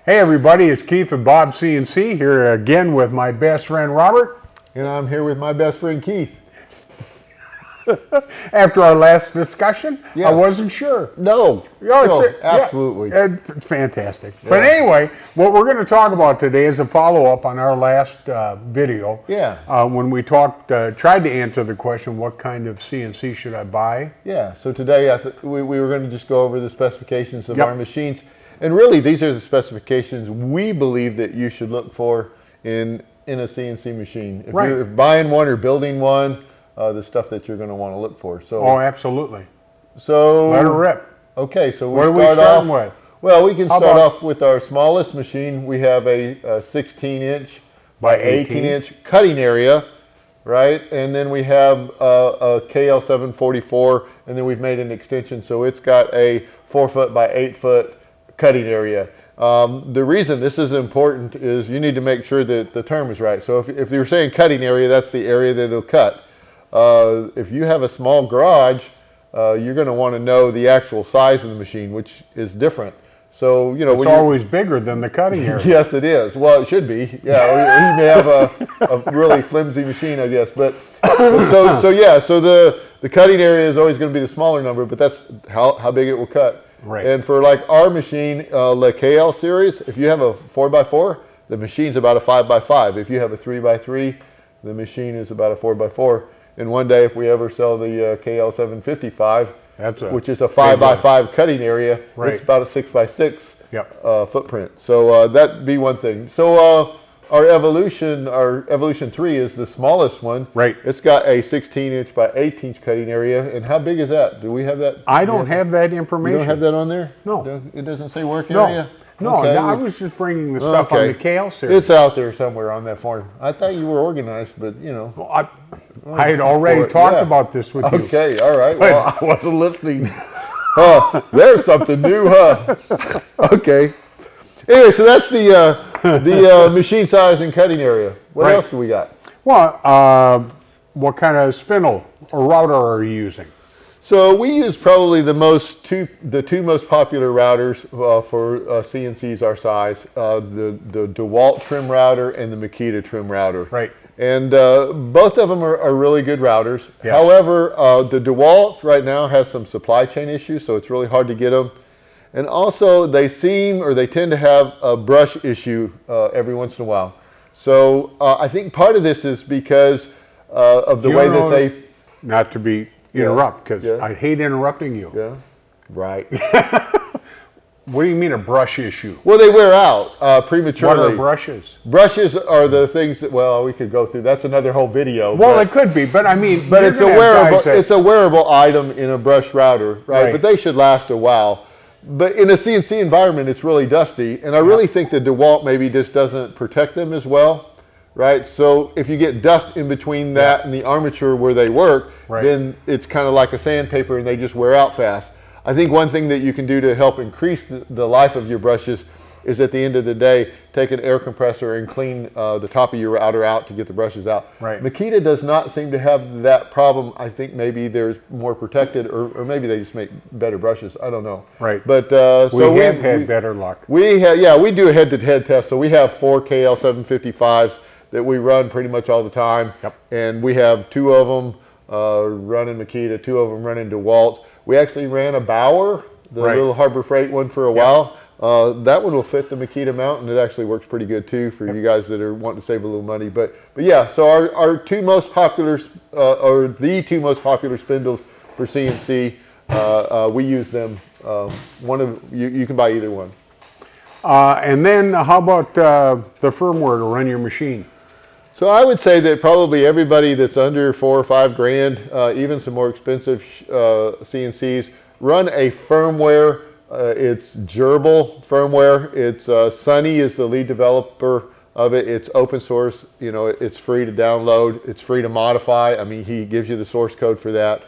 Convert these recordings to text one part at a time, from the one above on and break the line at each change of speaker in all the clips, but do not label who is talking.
Hey everybody, it's Keith with BobsCNC here again with my best friend Robert.
And I'm here with my best friend Keith.
After our last discussion,
Yeah.
I wasn't sure.
No, absolutely.
Yeah, it's fantastic. Yeah. But anyway, what we're going to talk about today is a follow-up on our last video.
Yeah.
When we talked, tried to answer the question, what kind of CNC should I buy?
Yeah, so today we were going to just go over the specifications of
Yep.
our machines. And really, these are the specifications we believe that you should look for in a CNC machine. If you're buying one or building one, the stuff that you're going to want to look for. So.
Oh, absolutely.
So
let her rip.
Okay, so
what are we starting with?
Well, we can start off with our smallest machine. We have a 16-inch by 18-inch cutting area, right? And then we have a KL744, and then we've made an extension, so it's got a 4-foot by 8-foot cutting area. The reason this is important is you need to make sure that the term is right. So if you're saying cutting area, that's the area that it'll cut. If you have a small garage, you're going to want to know the actual size of the machine, which is different. So, you know,
it's always bigger than the cutting area.
Yes, it is. Well, it should be. Yeah, you may have a really flimsy machine, I guess. But so the cutting area is always going to be the smaller number, but that's how big it will cut.
Right.
And for like our machine, the KL series, if you have a 4x4, the machine's about a 5x5. If you have a 3x3, the machine is about a 4x4. And one day, if we ever sell the KL755, which is a 5x5 cutting area, it's about a 6x6 footprint. So that'd be one thing. So our Evolution 3 is the smallest one.
Right.
It's got a 16-inch by 18-inch cutting area. And how big is that? Do we have that?
I don't have that information.
You don't have that on there?
No.
It doesn't say work area?
No,
okay.
I was just bringing the stuff on the KL series.
It's out there somewhere on that form. I thought you were organized, but you know.
Well, I had already talked about this with you.
Okay, all right. Well, I wasn't listening. There's something new, huh? Okay. Anyway, so that's the machine size and cutting area. What else do we got?
Well, what kind of spindle or router are you using?
So we use probably the two most popular routers for CNCs our size, the DeWalt trim router and the Makita trim router.
Right.
And both of them are really good routers.
Yes.
However, the DeWalt right now has some supply chain issues, so it's really hard to get them. And also they tend to have a brush issue every once in a while. So I think part of this is because of the way that they...
Not to be interrupt, because I hate interrupting you.
Yeah, right.
What do you mean a brush issue?
Well, they wear out prematurely.
What are brushes?
Brushes are the things that, well, we could go through. That's another whole video.
Well, it could be, but I mean...
But it's a wearable item in a brush router, right? But they should last a while. But in a CNC environment, it's really dusty. And I really think that DeWalt maybe just doesn't protect them as well, right? So if you get dust in between that and the armature where they work, then it's kind of like a sandpaper and they just wear out fast. I think one thing that you can do to help increase the life of your brushes is at the end of the day, take an air compressor and clean the top of your router out to get the brushes out.
Right.
Makita does not seem to have that problem. I think maybe there's more protected, or maybe they just make better brushes. I don't know.
Right.
But
we have had better luck.
We do a head-to-head test. So we have 4 KL755s that we run pretty much all the time. Yep. And we have 2 of them running Makita, 2 of them running DeWalt. We actually ran a Bauer, the little Harbor Freight one, for a while. That one will fit the Makita mount, and it actually works pretty good too for you guys that are wanting to save a little money. But yeah, so our two most popular, or the 2 most popular spindles for CNC, we use them. You can buy either one.
And then how about the firmware to run your machine?
So I would say that probably everybody that's under $4 or $5 grand, even some more expensive CNCs, run a firmware. It's Gerbil firmware. It's Sunny is the lead developer of it. It's open source. You know, it's free to download. It's free to modify. I mean, he gives you the source code for that.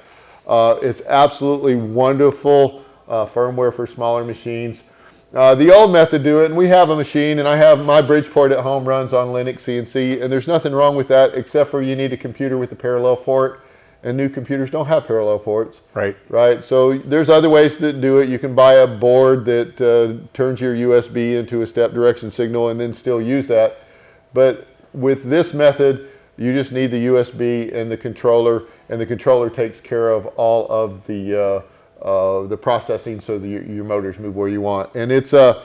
It's absolutely wonderful firmware for smaller machines. The old method do it, and we have a machine, and I have my Bridgeport at home runs on Linux CNC, and there's nothing wrong with that except for you need a computer with a parallel port. and new computers don't have parallel ports.
Right.
Right. So there's other ways to do it. You can buy a board that turns your USB into a step direction signal and then still use that. But with this method, you just need the USB and the controller takes care of all of the processing so that your motors move where you want. And it's a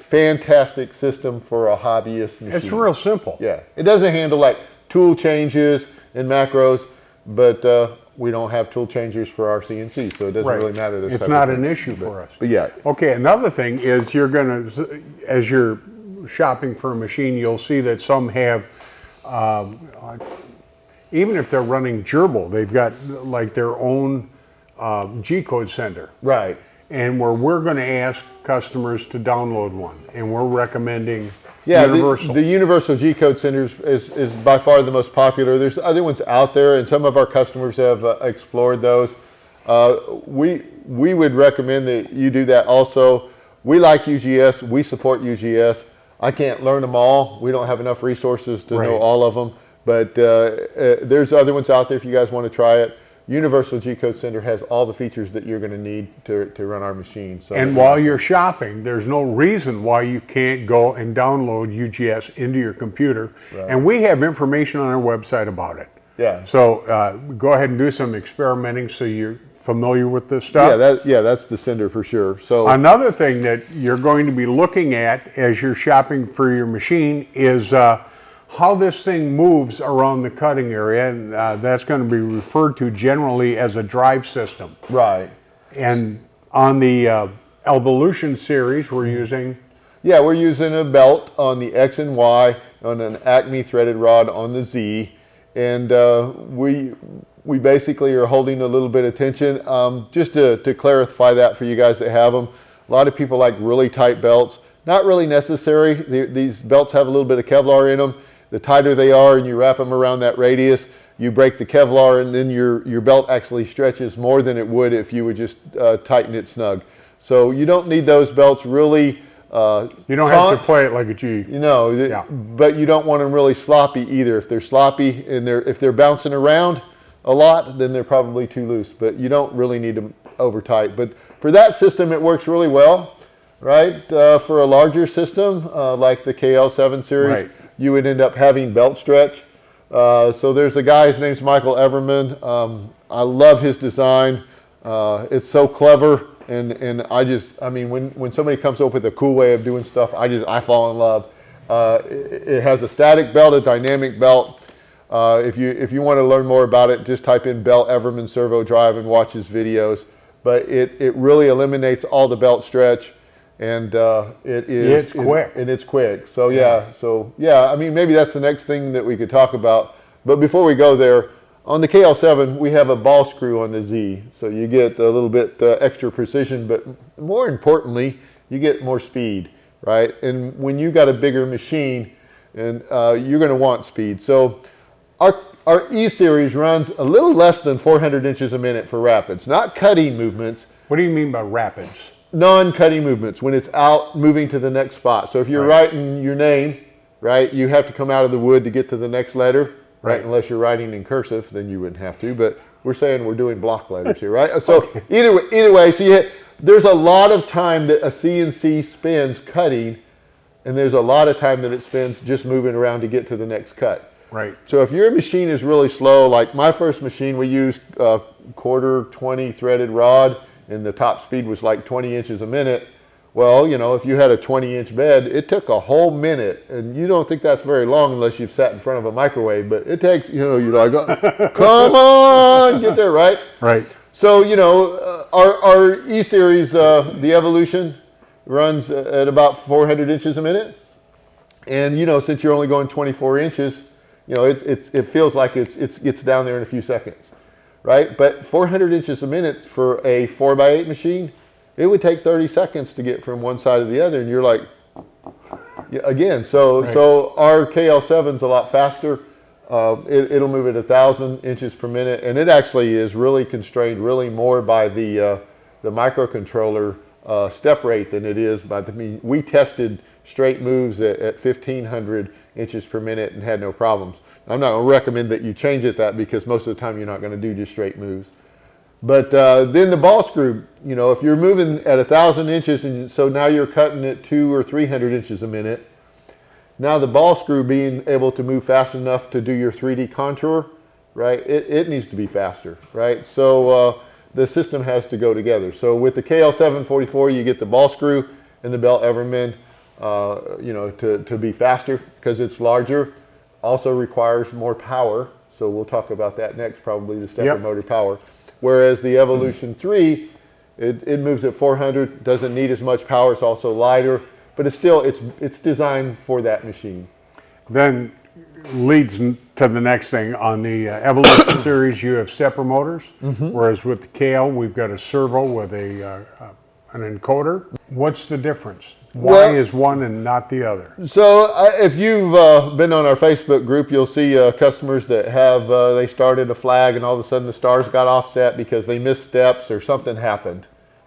fantastic system for a hobbyist machine.
It's real simple.
Yeah. It doesn't handle like tool changes and macros, but we don't have tool changers for our CNC, so it doesn't really matter.
It's not an issue for us.
But yeah.
Okay, another thing is as you're shopping for a machine, you'll see that some have, even if they're running gerbil, they've got like their own G-code sender.
Right.
And where we're going to ask customers to download one, and we're recommending Universal.
The Universal G-code sender is by far the most popular. There's other ones out there, and some of our customers have explored those. We would recommend that you do that also. We like UGS. We support UGS. I can't learn them all. We don't have enough resources to know all of them. But there's other ones out there if you guys want to try it. Universal G-code sender has all the features that you're going to need to run our machine. So
and while you're shopping, there's no reason why you can't go and download UGS into your computer. Right. And we have information on our website about it.
Yeah.
So go ahead and do some experimenting so you're familiar with this stuff.
Yeah, that's the sender for sure. So
another thing that you're going to be looking at as you're shopping for your machine is how this thing moves around the cutting area, and that's going to be referred to generally as a drive system.
Right.
And on the Evolution series, we're using?
Yeah, we're using a belt on the X and Y, on an Acme threaded rod on the Z, and we basically are holding a little bit of tension. Just to clarify that for you guys that have them, a lot of people like really tight belts. Not really necessary. These belts have a little bit of Kevlar in them. The tighter they are and you wrap them around that radius, you break the Kevlar and then your belt actually stretches more than it would if you would just tighten it snug. So you don't need those belts really.
You don't have to play it like a G.
You know, but you don't want them really sloppy either. If they're sloppy and if they're bouncing around a lot, then they're probably too loose. But you don't really need them over tight. But for that system, it works really well, right? For a larger system like the KL7 series, you would end up having belt stretch. So there's a guy, his name's Michael Everman. I love his design. It's so clever. And I mean, when somebody comes up with a cool way of doing stuff, I fall in love. It has a static belt, a dynamic belt. If you want to learn more about it, just type in Bell Everman servo drive and watch his videos. But it really eliminates all the belt stretch, and it's quick. And it's quick. So yeah. I mean, maybe that's the next thing that we could talk about. But before we go there, on the KL7, we have a ball screw on the Z, so you get a little bit extra precision, but more importantly, you get more speed, right? And when you got a bigger machine, and you're going to want speed. So our E-Series runs a little less than 400 inches a minute for rapids, not cutting movements.
What do you mean by rapids?
Non-cutting movements, when it's out moving to the next spot. So if you're writing your name, right, you have to come out of the wood to get to the next letter. Right, unless you're writing in cursive, then you wouldn't have to. But we're saying we're doing block letters here, right? So either way, so there's a lot of time that a CNC spends cutting, and there's a lot of time that it spends just moving around to get to the next cut.
Right.
So if your machine is really slow, like my first machine, we used a quarter 20 threaded rod, and the top speed was like 20 inches a minute. Well, you know, if you had a 20-inch bed, it took a whole minute, and you don't think that's very long unless you've sat in front of a microwave, but it takes, you know, you're like, come on, get there, right?
Right.
So, you know, our E-Series, the Evolution, runs at about 400 inches a minute, and, you know, since you're only going 24 inches, you know, it feels like it gets down there in a few seconds, right? But 400 inches a minute for a 4x8 machine, it would take 30 seconds to get from one side to the other, and you're like, again, so our KL7's a lot faster. It'll move at 1,000 inches per minute, and it actually is really constrained really more by the microcontroller step rate than it is by we tested straight moves at 1,500 inches per minute and had no problems. I'm not going to recommend that you change it that, because most of the time you're not going to do just straight moves. But then the ball screw, if you're moving at 1,000 inches, and so now you're cutting at 200 or 300 inches a minute, now the ball screw being able to move fast enough to do your 3D contour, right, it needs to be faster, right? So the system has to go together. So with the KL744, you get the ball screw and the bell Everman, to be faster because it's larger. Also requires more power. So we'll talk about that next, probably the stepper motor power. Whereas the Evolution 3, it moves at 400, doesn't need as much power. It's also lighter, but it's designed for that machine.
Then leads to the next thing. On the Evolution series, you have stepper motors, whereas with the KL, we've got a servo with an encoder. What's the difference? Why is one and not the other?
So if you've been on our Facebook group, you'll see customers that have, they started a flag and all of a sudden the stars got offset because they missed steps or something happened,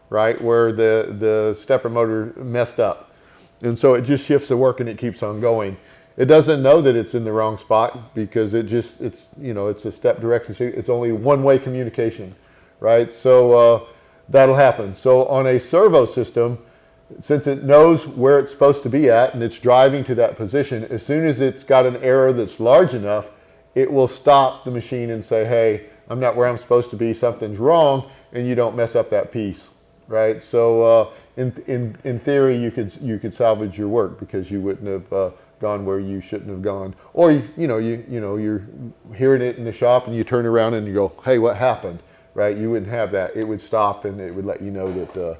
right, where the stepper motor messed up. And so it just shifts the work and it keeps on going. It doesn't know that it's in the wrong spot because it's a step direction. It's only one-way communication, right? So that'll happen. So on a servo system, since it knows where it's supposed to be at and it's driving to that position, as soon as it's got an error that's large enough, it will stop the machine and say, hey, I'm not where I'm supposed to be, something's wrong, and you don't mess up that piece, right? So in theory, you could salvage your work because you wouldn't have gone where you shouldn't have gone. Or you're hearing it in the shop and you turn around and you go, hey, what happened, right? You wouldn't have that. It would stop and it would let you know that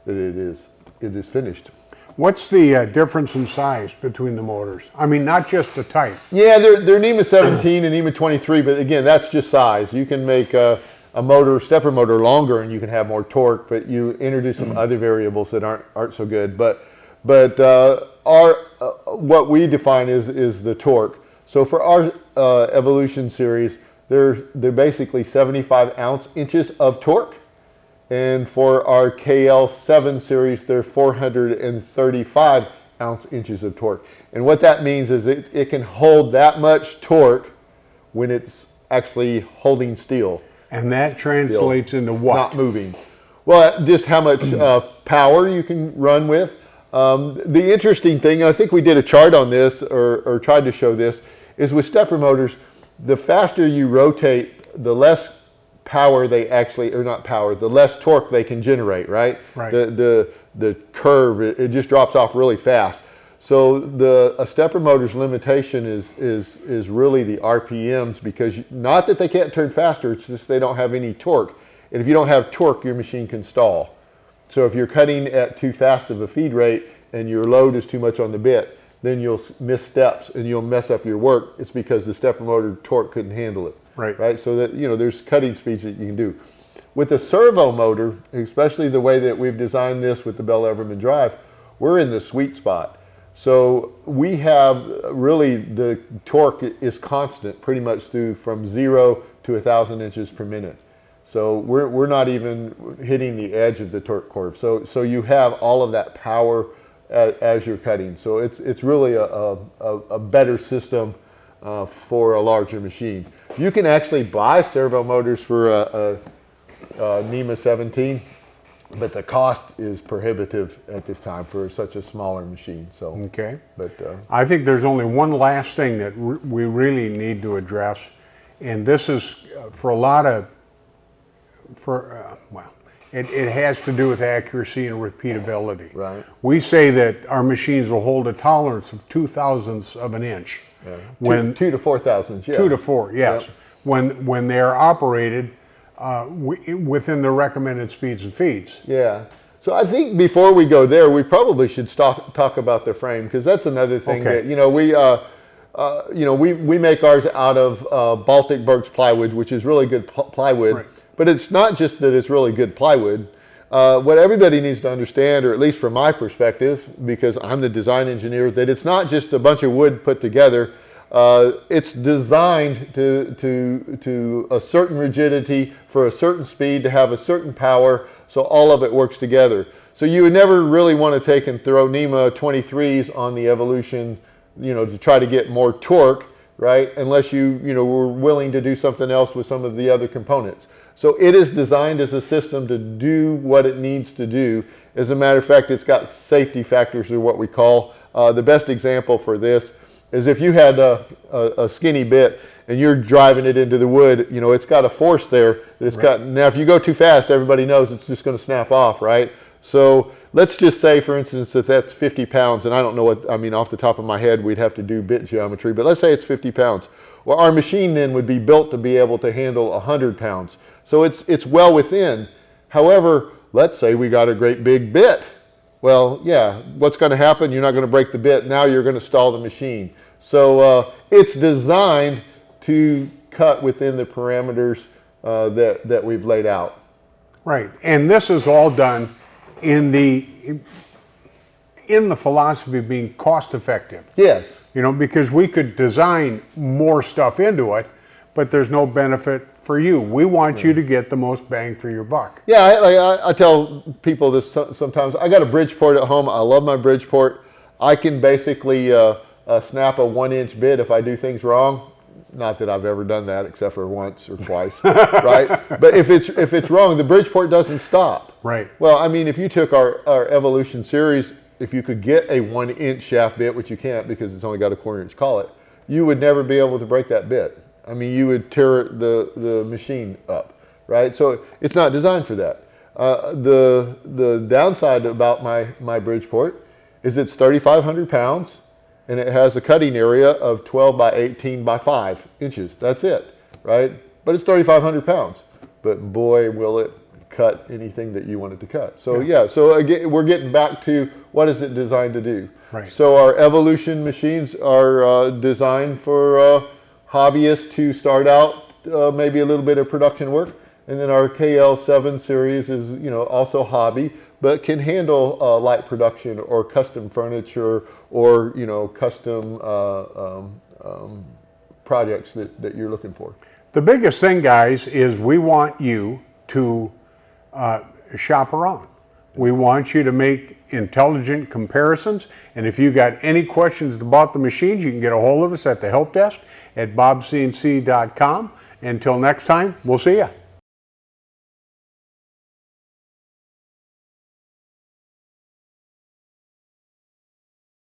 it is finished.
What's the difference in size between the motors? I mean, not just the type.
Yeah, they're NEMA 17 and NEMA 23, but again, that's just size. You can make a stepper motor longer and you can have more torque, but you introduce some other variables that aren't so good. But what we define is the torque. So for our Evolution series, they're basically 75 inches of torque. And for our KL7 series, they're 435 inches of torque. And what that means is it can hold that much torque when it's actually holding steel.
And that translates into what?
Not moving. Well, just how much power you can run with. The interesting thing, I think we did a chart on this or tried to show this, is with stepper motors, the faster you rotate, the less power they actually, or not power, the less torque they can generate, right?
Right.
The curve, it just drops off really fast. So a stepper motor's limitation is really the RPMs, because not that they can't turn faster, it's just they don't have any torque. And if you don't have torque, your machine can stall. So if you're cutting at too fast of a feed rate and your load is too much on the bit, then you'll miss steps and you'll mess up your work. It's because the stepper motor torque couldn't handle it. Right. So that, there's cutting speeds that you can do. With a servo motor, especially the way that we've designed this with the Bell Everman drive, we're in the sweet spot. So we have really, the torque is constant pretty much from 0 to 1,000 inches per minute. So we're not even hitting the edge of the torque curve. So you have all of that power as you're cutting. So it's really a better system for a larger machine. You can actually buy servo motors for a NEMA 17, but the cost is prohibitive at this time for such a smaller machine. So
okay.
But
I think there's only one last thing that we really need to address, and this is for a lot of it has to do with accuracy and repeatability.
Right.
We say that our machines will hold a tolerance of 0.02 of an inch.
yeah.
When
2 to 4 thousandths, yeah.
2 to 4, yes.
Yep.
When they are operated within the recommended speeds and feeds.
Yeah. So I think before we go there, we probably should talk about the frame, because that's another thing that we make ours out of Baltic Birch plywood, which is really good plywood.
Right.
But it's not just that it's really good plywood. What everybody needs to understand, or at least from my perspective, because I'm the design engineer, that it's not just a bunch of wood put together. It's designed to a certain rigidity for a certain speed to have a certain power, so all of it works together. So you would never really want to take and throw NEMA 23s on the Evolution, to try to get more torque, right? Unless you were willing to do something else with some of the other components. So it is designed as a system to do what it needs to do. As a matter of fact, it's got safety factors, or what we call. The best example for this is if you had a skinny bit and you're driving it into the wood, it's got a force there that it's got. Now, if you go too fast, everybody knows it's just going to snap off, right? So let's just say, for instance, that that's 50 pounds, and I don't know off the top of my head, we'd have to do bit geometry, but let's say it's 50 pounds. Well, our machine then would be built to be able to handle 100 pounds. So it's well within. However, let's say we got a great big bit. Well, yeah, what's going to happen? You're not going to break the bit. Now you're going to stall the machine. So it's designed to cut within the parameters that we've laid out.
Right, and this is all done in the philosophy of being cost effective.
Yes.
Because we could design more stuff into it, but there's no benefit for you. We want you to get the most bang for your buck.
Yeah, I tell people this sometimes. I got a Bridgeport at home. I love my Bridgeport. I can basically snap a 1-inch bit if I do things wrong. Not that I've ever done that except for once or twice, right? But if it's wrong, the Bridgeport doesn't stop.
Right.
Well, if you took our Evolution series, if you could get a 1-inch shaft bit, which you can't because it's only got a 1/4-inch collet, you would never be able to break that bit. You would tear the machine up, right? So it's not designed for that. The downside about my Bridgeport is it's 3,500 pounds, and it has a cutting area of 12 by 18 by 5 inches. That's it, right? But it's 3,500 pounds. But boy, will it cut anything that you want it to cut. So yeah, so again, we're getting back to what is it designed to do.
Right.
So our Evolution machines are designed for hobbyists to start out maybe a little bit of production work. And then our KL7 series is also hobby, but can handle light production or custom furniture or custom projects that you're looking for.
The biggest thing, guys, is we want you to shop around. We want you to make intelligent comparisons, and if you got any questions about the machines, you can get a hold of us at the help desk at BobsCNC.com. Until next time, we'll see you.